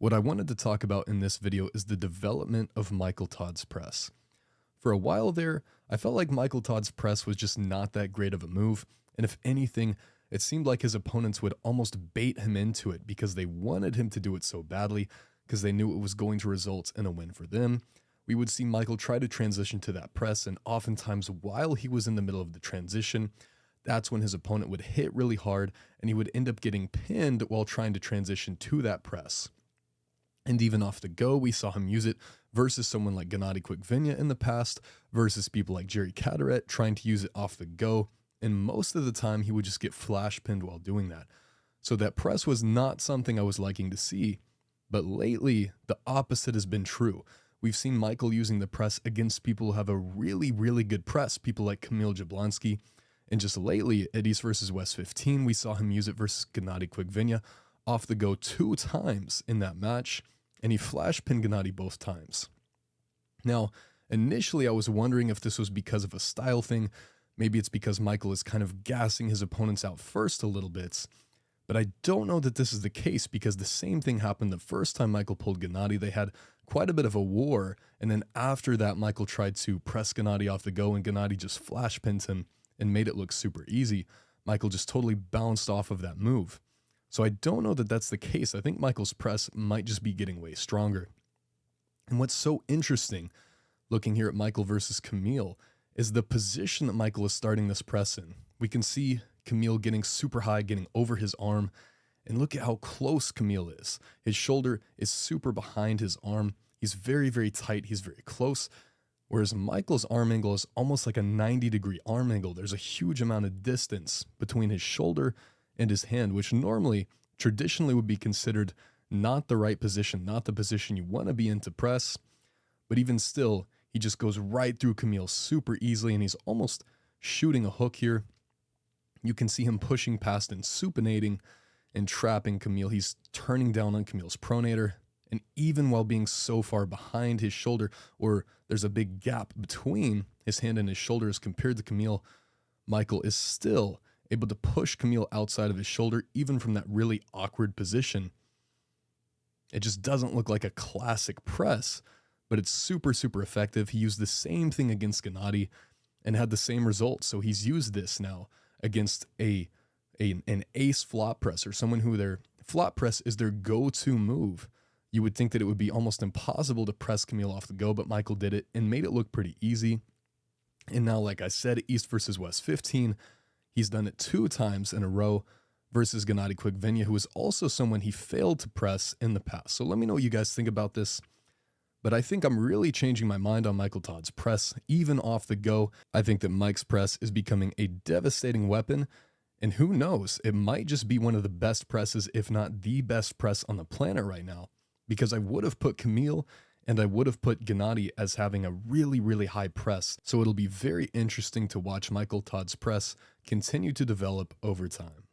What I wanted to talk about in this video is the development of Michael Todd's press. For a while there, I felt like Michael Todd's press was just not that great of a move, and if anything, it seemed like his opponents would almost bait him into it because they wanted him to do it so badly, because they knew it was going to result in a win for them. We would see Michael try to transition to that press, and oftentimes while he was in the middle of the transition, that's when his opponent would hit really hard, and he would end up getting pinned while trying to transition to that press. And even off the go, we saw him use it versus someone like Gennady Quigvinya in the past, versus people like Jerry Kadaret trying to use it off the go, and most of the time he would just get flash pinned while doing that. So that press was not something I was liking to see, but lately the opposite has been true. We've seen Michael using the press against people who have a really, really good press, people like Kamil Jablonski, and just lately at East vs. West 15, we saw him use it versus Gennady Quigvinya off the go 2 times in that match, and he flash pinned Gennady both times. Now, initially I was wondering if this was because of a style thing. Maybe it's because Michael is kind of gassing his opponents out first a little bit, but I don't know that this is the case because the same thing happened the first time Michael pulled Gennady. They had quite a bit of a war, and then after that Michael tried to press Gennady off the go and Gennady just flash pinned him and made it look super easy. Michael just totally bounced off of that move. So I don't know that that's the case. I think Michael's press might just be getting way stronger. And what's so interesting, looking here at Michael versus Kamil, is the position that Michael is starting this press in. We can see Kamil getting super high, getting over his arm, and look at how close Kamil is. His shoulder is super behind his arm. He's very, very tight. He's very close. Whereas Michael's arm angle is almost like a 90-degree arm angle. There's a huge amount of distance between his shoulder and his hand, which normally, traditionally would be considered not the right position, not the position you want to be in to press. But even still, he just goes right through Kamil super easily, and he's almost shooting a hook here. You can see him pushing past and supinating and trapping Kamil. He's turning down on Kamil's pronator. And even while being so far behind his shoulder, or there's a big gap between his hand and his shoulder as compared to Kamil, Michael is still able to push Kamil outside of his shoulder, even from that really awkward position. It just doesn't look like a classic press, but it's super, super effective. He used the same thing against Gennady and had the same results. So he's used this now against an ace flop press, or someone who their flop press is their go-to move. You would think that it would be almost impossible to press Kamil off the go, but Michael did it and made it look pretty easy. And now, like I said, East versus West 15, he's done it 2 times in a row versus Gennady Quigvinya, who is also someone he failed to press in the past. So let me know what you guys think about this. But I think I'm really changing my mind on Michael Todd's press, even off the go. I think that Mike's press is becoming a devastating weapon, and who knows, it might just be one of the best presses, if not the best press on the planet right now. Because I would have put Kamil and I would have put Gennady as having a really, really high press. So it'll be very interesting to watch Michael Todd's press continue to develop over time.